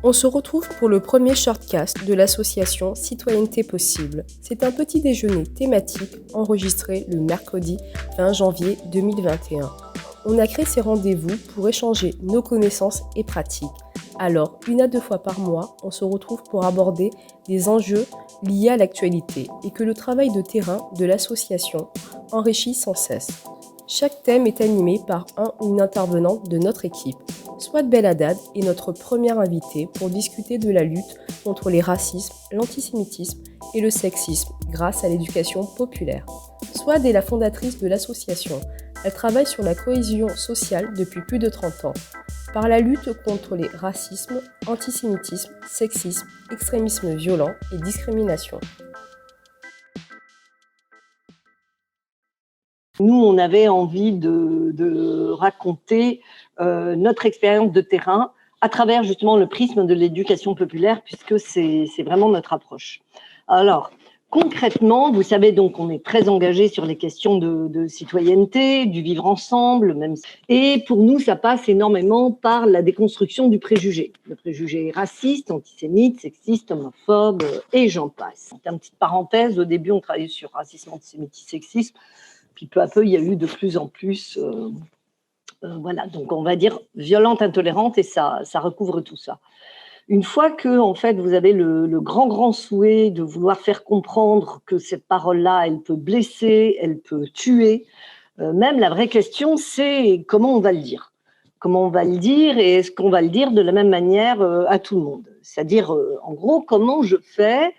On se retrouve pour le premier shortcast de l'association Citoyenneté Possible. C'est un petit déjeuner thématique enregistré le mercredi 20 janvier 2021. On a créé ces rendez-vous pour échanger nos connaissances et pratiques. Alors, 1 à 2 fois par mois, on se retrouve pour aborder des enjeux liés à l'actualité et que le travail de terrain de l'association enrichit sans cesse. Chaque thème est animé par un ou une intervenante de notre équipe. Swat Belhaddad est notre première invitée pour discuter de la lutte contre les racismes, l'antisémitisme et le sexisme grâce à l'éducation populaire. Swat est la fondatrice de l'association. Elle travaille sur la cohésion sociale depuis plus de 30 ans. Par la lutte contre les racismes, antisémitisme, sexisme, extrémisme violent et discrimination. Nous, on avait envie de raconter notre expérience de terrain à travers justement le prisme de l'éducation populaire, puisque c'est vraiment notre approche. Alors, concrètement, vous savez donc on est très engagé sur les questions de citoyenneté, du vivre ensemble, même. Et pour nous, ça passe énormément par la déconstruction du préjugé. Le préjugé raciste, antisémite, sexiste, homophobe, et j'en passe. En petite parenthèse, au début, on travaillait sur racisme, antisémitisme, sexisme. Puis peu à peu, il y a eu de plus en plus, voilà, donc on va dire violente, intolérante, et ça recouvre tout ça. Une fois que, en fait, vous avez le grand souhait de vouloir faire comprendre que cette parole-là, elle peut blesser, elle peut tuer, même la vraie question, c'est comment on va le dire. Comment on va le dire et est-ce qu'on va le dire de la même manière à tout le monde? C'est-à-dire, en gros, comment je fais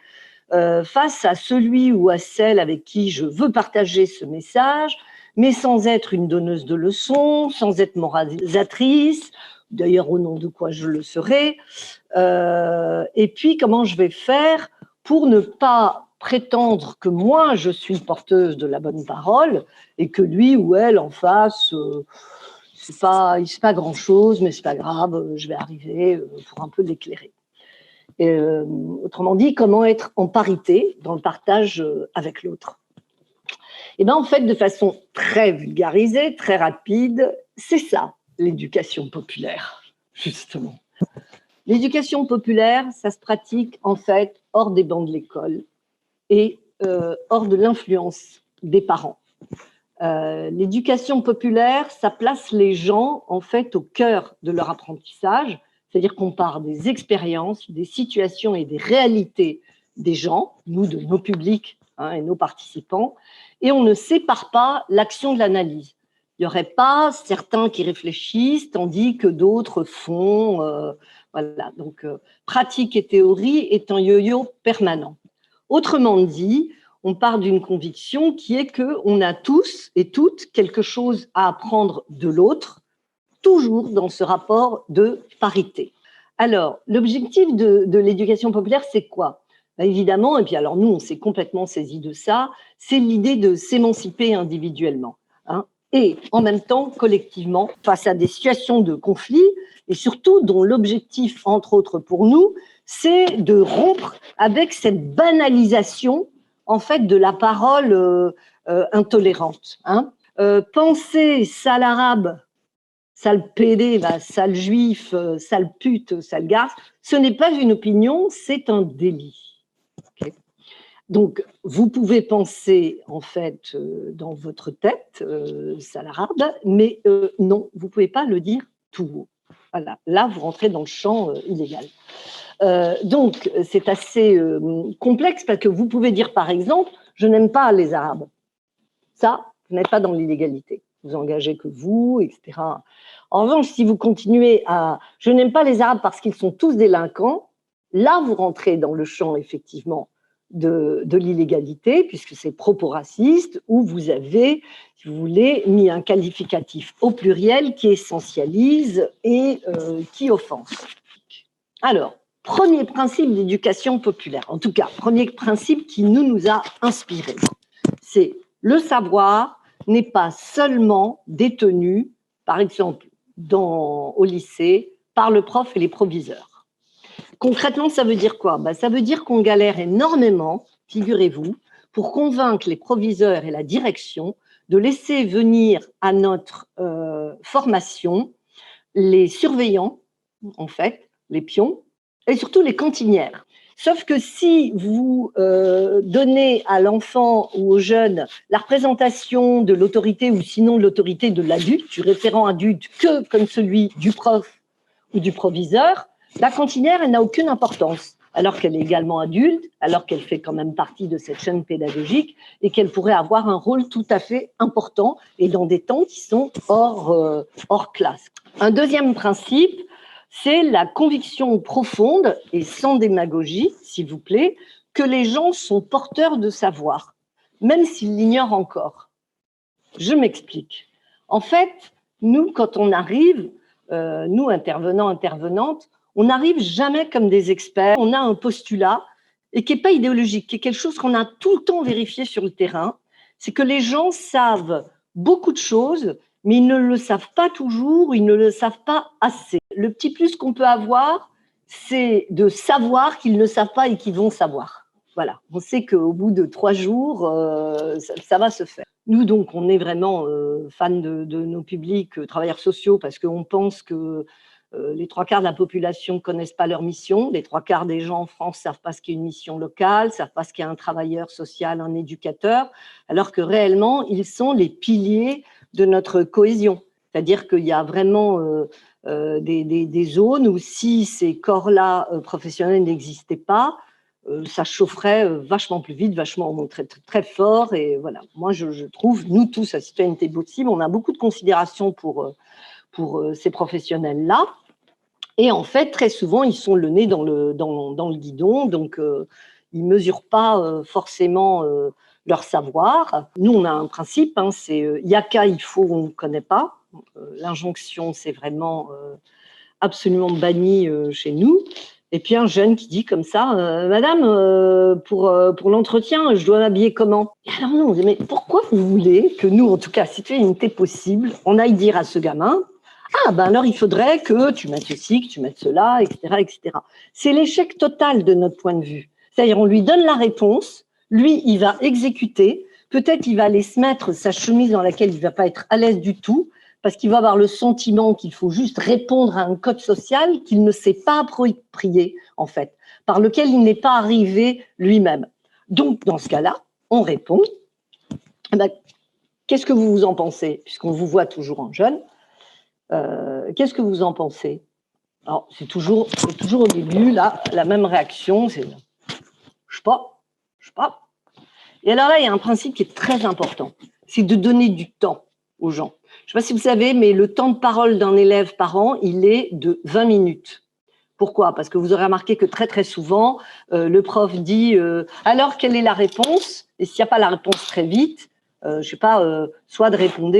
face à celui ou à celle avec qui je veux partager ce message, mais sans être une donneuse de leçons, sans être moralisatrice, d'ailleurs au nom de quoi je le serai, et puis comment je vais faire pour ne pas prétendre que moi je suis porteuse de la bonne parole et que lui ou elle en face, c'est pas grand chose, mais c'est pas grave, je vais arriver pour un peu l'éclairer. Autrement dit, comment être en parité dans le partage avec l'autre. Et bien en fait, de façon très vulgarisée, très rapide, c'est ça l'éducation populaire, justement. L'éducation populaire, ça se pratique en fait hors des bancs de l'école et hors de l'influence des parents. L'éducation populaire, ça place les gens en fait au cœur de leur apprentissage. C'est-à-dire qu'on part des expériences, des situations et des réalités des gens, nous, de nos publics et nos participants, et on ne sépare pas l'action de l'analyse. Il n'y aurait pas certains qui réfléchissent, tandis que d'autres font. Voilà, donc pratique et théorie est un yo-yo permanent. Autrement dit, on part d'une conviction qui est qu'on a tous et toutes quelque chose à apprendre de l'autre, toujours dans ce rapport de parité. Alors, l'objectif de l'éducation populaire, c'est quoi? Évidemment, et puis alors nous, on s'est complètement saisi de ça, c'est l'idée de s'émanciper individuellement, et en même temps, collectivement, face à des situations de conflit, et surtout dont l'objectif, entre autres pour nous, c'est de rompre avec cette banalisation, en fait, de la parole intolérante. Penser sale arabe, sale pédé, sale juif, sale pute, sale garce, ce n'est pas une opinion, c'est un délit. Okay. Donc, vous pouvez penser, en fait, dans votre tête, sale arabe, mais non, vous ne pouvez pas le dire tout haut. Voilà, là, vous rentrez dans le champ illégal. Donc, c'est assez complexe parce que vous pouvez dire, par exemple, je n'aime pas les Arabes. Ça, vous n'êtes pas dans l'illégalité. Vous engagez que vous, etc. En revanche, si vous continuez à « je n'aime pas les Arabes parce qu'ils sont tous délinquants », là, vous rentrez dans le champ, effectivement, de l'illégalité, puisque c'est propos racistes, où vous avez, si vous voulez, mis un qualificatif au pluriel qui essentialise et qui offense. Alors, premier principe d'éducation populaire, en tout cas, premier principe qui nous a inspirés, c'est le savoir n'est pas seulement détenu, par exemple, au lycée, par le prof et les proviseurs. Concrètement, ça veut dire quoi? Ça veut dire qu'on galère énormément, figurez-vous, pour convaincre les proviseurs et la direction de laisser venir à notre formation les surveillants, en fait, les pions, et surtout les cantinières. Sauf que si vous donnez à l'enfant ou au jeune la représentation de l'autorité ou sinon de l'autorité de l'adulte, du référent adulte, que comme celui du prof ou du proviseur, la cantinière, elle n'a aucune importance, alors qu'elle est également adulte, alors qu'elle fait quand même partie de cette chaîne pédagogique et qu'elle pourrait avoir un rôle tout à fait important et dans des temps qui sont hors classe. Un deuxième principe, c'est la conviction profonde et sans démagogie, s'il vous plaît, que les gens sont porteurs de savoir, même s'ils l'ignorent encore. Je m'explique. En fait, nous, quand on arrive, nous, intervenants, intervenantes, on n'arrive jamais comme des experts. On a un postulat et qui n'est pas idéologique, qui est quelque chose qu'on a tout le temps vérifié sur le terrain, c'est que les gens savent beaucoup de choses, mais ils ne le savent pas toujours, ils ne le savent pas assez. Le petit plus qu'on peut avoir, c'est de savoir qu'ils ne savent pas et qu'ils vont savoir. Voilà, on sait qu'au bout de 3 jours, ça va se faire. Nous, donc, on est vraiment fans de nos publics, travailleurs sociaux, parce qu'on pense que les 3/4 de la population ne connaissent pas leur mission. Les 3/4 des gens en France ne savent pas ce qu'est une mission locale, ne savent pas ce qu'est un travailleur social, un éducateur, alors que réellement, ils sont les piliers de notre cohésion. C'est-à-dire qu'il y a vraiment des zones où si ces corps-là professionnels n'existaient pas, ça chaufferait vachement plus vite, vachement très, très, très fort. Et voilà, moi, je trouve, nous tous, à Citoyenneté Possible, on a beaucoup de considération pour ces professionnels-là. Et en fait, très souvent, ils sont le nez dans le guidon, donc ils ne mesurent pas forcément leur savoir. Nous, on a un principe, hein, c'est Yaka, il faut, on ne connaît pas. L'injonction, c'est vraiment absolument banni chez nous. Et puis un jeune qui dit comme ça, Madame, pour l'entretien, je dois m'habiller comment? Et alors non, on dit, mais pourquoi vous voulez que nous, en tout cas, Citoyenneté Possible, on aille dire à ce gamin, ah ben alors il faudrait que tu mettes ceci, que tu mettes cela, etc., etc. C'est l'échec total de notre point de vue. C'est-à-dire on lui donne la réponse, lui il va exécuter, peut-être il va aller se mettre sa chemise dans laquelle il ne va pas être à l'aise du tout, parce qu'il va avoir le sentiment qu'il faut juste répondre à un code social qu'il ne s'est pas approprié, en fait, par lequel il n'est pas arrivé lui-même. Donc, dans ce cas-là, on répond, eh ben, qu'est-ce que vous en pensez? Puisqu'on vous voit toujours en jeune, qu'est-ce que vous en pensez? Alors, c'est toujours au début, là, la même réaction, c'est je sais pas. Et alors là, il y a un principe qui est très important, c'est de donner du temps aux gens. Je ne sais pas si vous savez, mais le temps de parole d'un élève par an, il est de 20 minutes. Pourquoi? Parce que vous aurez remarqué que très, très souvent, le prof dit alors, quelle est la réponse? Et s'il n'y a pas la réponse très vite, je ne sais pas, soit de répondre,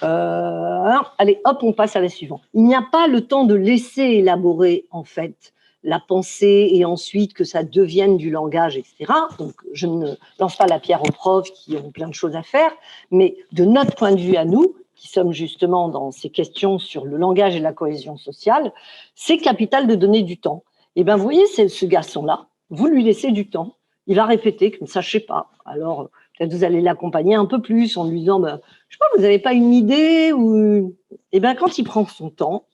allez, hop, on passe à la suivante. Il n'y a pas le temps de laisser élaborer, en fait, la pensée et ensuite que ça devienne du langage, etc. Donc, je ne lance pas la pierre aux profs qui ont plein de choses à faire, mais de notre point de vue à nous, qui sommes justement dans ces questions sur le langage et la cohésion sociale, c'est capital de donner du temps. Et bien, vous voyez, c'est ce garçon-là, vous lui laissez du temps, il va répéter comme ça, je sais pas. Alors, peut-être vous allez l'accompagner un peu plus en lui disant, ben, je sais pas, vous n'avez pas une idée ou... Et bien, quand il prend son temps,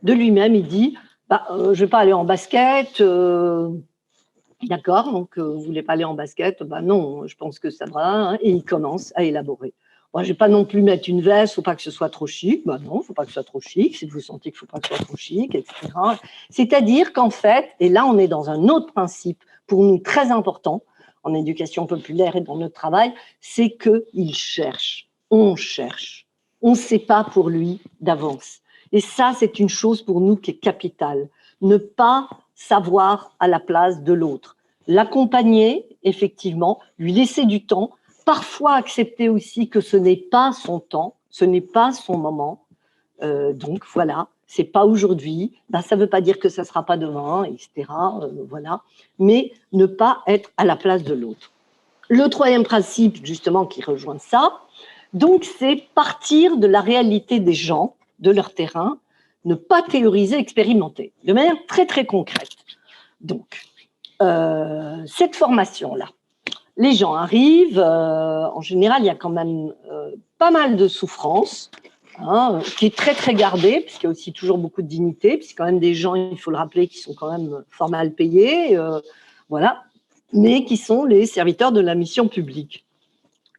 de lui-même, il dit, bah, je vais pas aller en basket, d'accord, donc vous voulez pas aller en basket, bah non, je pense que ça va, hein, et il commence à élaborer. Moi, je vais pas non plus mettre une veste, faut pas que ce soit trop chic, bah non, faut pas que ce soit trop chic, si vous sentez qu'il faut pas que ce soit trop chic, etc. C'est-à-dire qu'en fait, et là on est dans un autre principe, pour nous très important, en éducation populaire et dans notre travail, c'est qu'il cherche, on ne sait pas pour lui d'avance. Et ça, c'est une chose pour nous qui est capitale. Ne pas savoir à la place de l'autre. L'accompagner, effectivement, lui laisser du temps, parfois accepter aussi que ce n'est pas son temps, ce n'est pas son moment. Donc voilà, c'est pas aujourd'hui, ben, ça ne veut pas dire que ça ne sera pas demain, etc. Voilà. Mais ne pas être à la place de l'autre. Le troisième principe, justement, qui rejoint ça, donc c'est partir de la réalité des gens, de leur terrain, ne pas théoriser, expérimenter, de manière très, très concrète. Donc, cette formation-là, les gens arrivent, en général, il y a quand même pas mal de souffrance, qui est très, très gardé, puisqu'il y a aussi toujours beaucoup de dignité, puis c'est quand même des gens, il faut le rappeler, qui sont quand même fort mal payés, voilà, mais qui sont les serviteurs de la mission publique.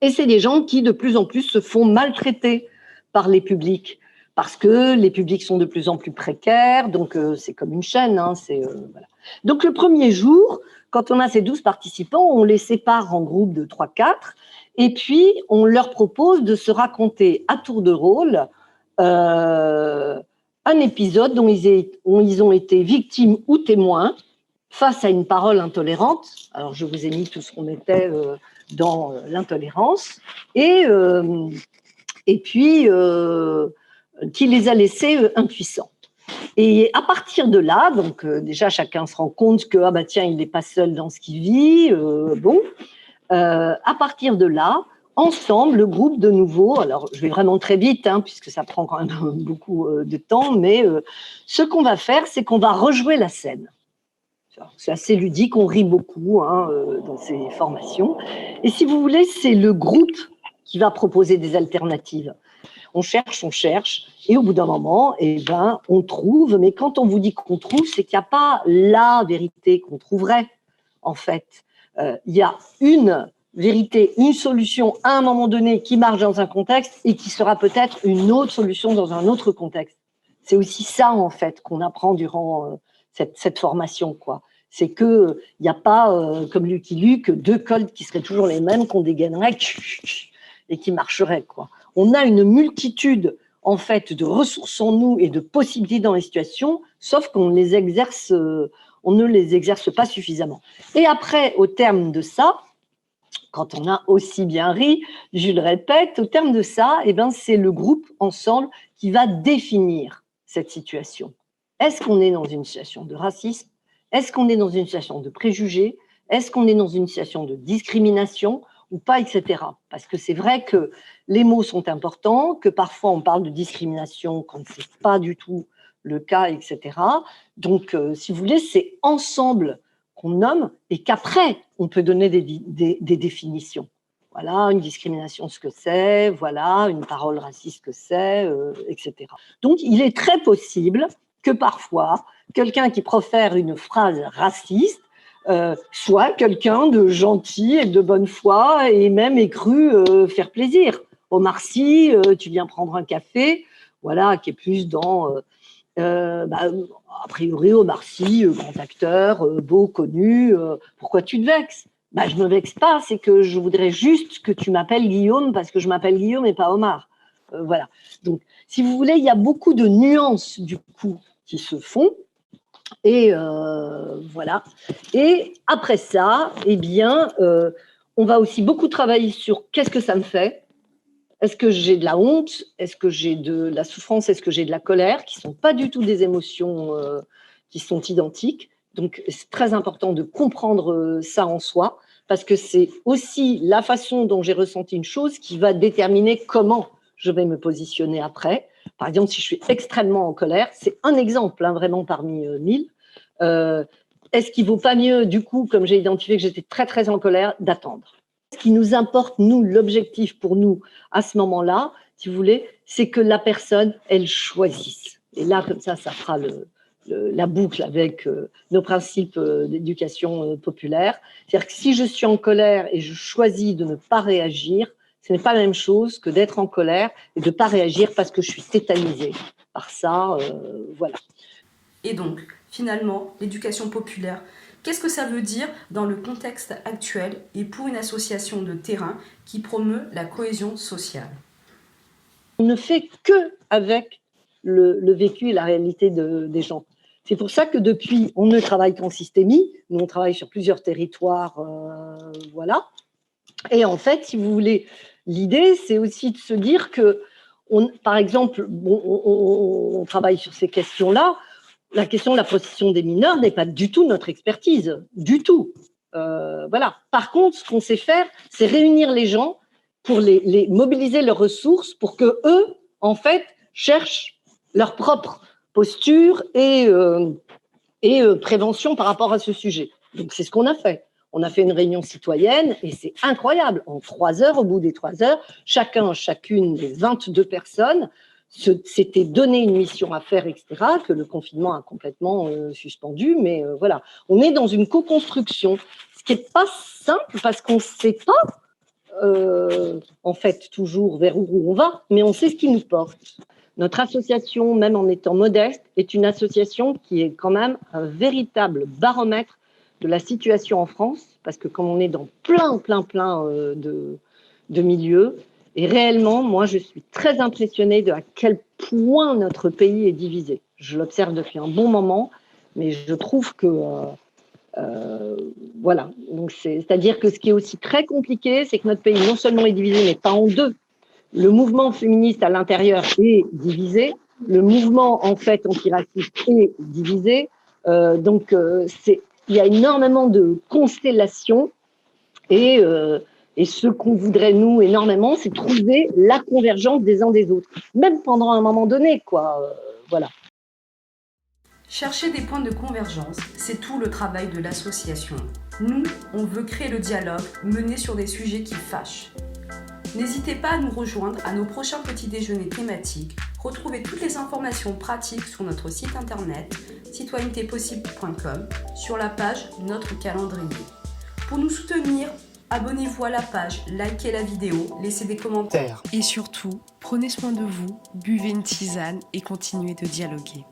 Et c'est des gens qui, de plus en plus, se font maltraiter par les publics, parce que les publics sont de plus en plus précaires, donc c'est comme une chaîne. Voilà. Donc le premier jour, quand on a ces 12 participants, on les sépare en groupes de 3-4, et puis on leur propose de se raconter à tour de rôle un épisode dont ils ont été victimes ou témoins face à une parole intolérante. Alors je vous ai mis tout ce qu'on mettait dans l'intolérance, et puis qui les a laissés impuissants. Et à partir de là, donc déjà chacun se rend compte que tiens, il n'est pas seul dans ce qu'il vit. À partir de là, ensemble, le groupe de nouveau, alors je vais vraiment très vite, puisque ça prend quand même beaucoup de temps, mais ce qu'on va faire, c'est qu'on va rejouer la scène. C'est assez ludique, on rit beaucoup dans ces formations. Et si vous voulez, c'est le groupe qui va proposer des alternatives. On cherche, et au bout d'un moment, on trouve. Mais quand on vous dit qu'on trouve, c'est qu'il n'y a pas la vérité qu'on trouverait, en fait. Il y a une vérité, une solution à un moment donné qui marche dans un contexte et qui sera peut-être une autre solution dans un autre contexte. C'est aussi ça, en fait, qu'on apprend durant cette formation, quoi. C'est qu'il n'y a pas, comme Lucky Luke, 2 codes qui seraient toujours les mêmes, qu'on dégainerait et qui marcheraient, quoi. On a une multitude, en fait, de ressources en nous et de possibilités dans les situations, sauf qu'on ne les exerce pas suffisamment. Et après, au terme de ça, quand on a aussi bien ri, je le répète, au terme de ça, c'est le groupe ensemble qui va définir cette situation. Est-ce qu'on est dans une situation de racisme? Est-ce qu'on est dans une situation de préjugés? Est-ce qu'on est dans une situation de discrimination ou pas, etc. Parce que c'est vrai que les mots sont importants, que parfois on parle de discrimination quand ce n'est pas du tout le cas, etc. Donc, si vous voulez, c'est ensemble qu'on nomme et qu'après, on peut donner des définitions. Voilà, une discrimination, ce que c'est, voilà, une parole raciste, ce que c'est, etc. Donc, il est très possible que parfois, quelqu'un qui profère une phrase raciste soit quelqu'un de gentil et de bonne foi et même ait cru faire plaisir. Omar Sy, tu viens prendre un café, voilà, qui est plus dans... a priori, Omar Sy, grand acteur, beau, connu, pourquoi tu te vexes? Je ne me vexe pas, c'est que je voudrais juste que tu m'appelles Guillaume parce que je m'appelle Guillaume et pas Omar. Voilà. Donc, si vous voulez, il y a beaucoup de nuances, du coup, qui se font. Et voilà. Et après ça, on va aussi beaucoup travailler sur qu'est-ce que ça me fait. Est-ce que j'ai de la honte? Est-ce que j'ai de la souffrance? Est-ce que j'ai de la colère? Qui ne sont pas du tout des émotions qui sont identiques. Donc, c'est très important de comprendre ça en soi, parce que c'est aussi la façon dont j'ai ressenti une chose qui va déterminer comment je vais me positionner après. Par exemple, si je suis extrêmement en colère, c'est un exemple, vraiment parmi 1000. Est-ce qu'il ne vaut pas mieux, du coup, comme j'ai identifié que j'étais très, très en colère, d'attendre? Ce qui nous importe, nous, l'objectif pour nous, à ce moment-là, si vous voulez, c'est que la personne, elle choisisse. Et là, comme ça fera la boucle avec nos principes d'éducation populaire. C'est-à-dire que si je suis en colère et je choisis de ne pas réagir, ce n'est pas la même chose que d'être en colère et de ne pas réagir parce que je suis tétanisée par ça. Voilà. Et donc, finalement, l'éducation populaire, qu'est-ce que ça veut dire dans le contexte actuel et pour une association de terrain qui promeut la cohésion sociale? On ne fait qu'avec le vécu et la réalité des gens. C'est pour ça que depuis, on ne travaille qu'en systémie. Nous, on travaille sur plusieurs territoires. Voilà. Et en fait, si vous voulez, l'idée, c'est aussi de se dire que, par exemple, on travaille sur ces questions-là. La question de la protection des mineurs n'est pas du tout notre expertise, du tout. Voilà. Par contre, ce qu'on sait faire, c'est réunir les gens pour les mobiliser leurs ressources pour que eux, en fait, cherchent leur propre posture et prévention par rapport à ce sujet. Donc, c'est ce qu'on a fait. On a fait une réunion citoyenne et c'est incroyable. En 3 heures, au bout des 3 heures, chacune des 22 personnes s'était donné une mission à faire, etc., que le confinement a complètement suspendu. Mais voilà, on est dans une co-construction, ce qui n'est pas simple parce qu'on ne sait pas, en fait, toujours vers où on va, mais on sait ce qui nous porte. Notre association, même en étant modeste, est une association qui est quand même un véritable baromètre de la situation en France, parce que comme on est dans plein de milieux, et réellement, moi, je suis très impressionnée de à quel point notre pays est divisé. Je l'observe depuis un bon moment, mais je trouve que voilà. Donc c'est-à-dire que ce qui est aussi très compliqué, c'est que notre pays non seulement est divisé, mais pas en deux. Le mouvement féministe à l'intérieur est divisé. Le mouvement en fait antiraciste est divisé. Donc il y a énormément de constellations et ce qu'on voudrait, nous, énormément, c'est trouver la convergence des uns des autres, même pendant un moment donné, quoi. Voilà. Chercher des points de convergence, c'est tout le travail de l'association. Nous, on veut créer le dialogue, mener sur des sujets qui fâchent. N'hésitez pas à nous rejoindre à nos prochains petits déjeuners thématiques. Retrouvez toutes les informations pratiques sur notre site internet citoyennetépossible.com sur la page Notre calendrier. Pour nous soutenir, abonnez-vous à la page, likez la vidéo, laissez des commentaires. Et surtout, prenez soin de vous, buvez une tisane et continuez de dialoguer.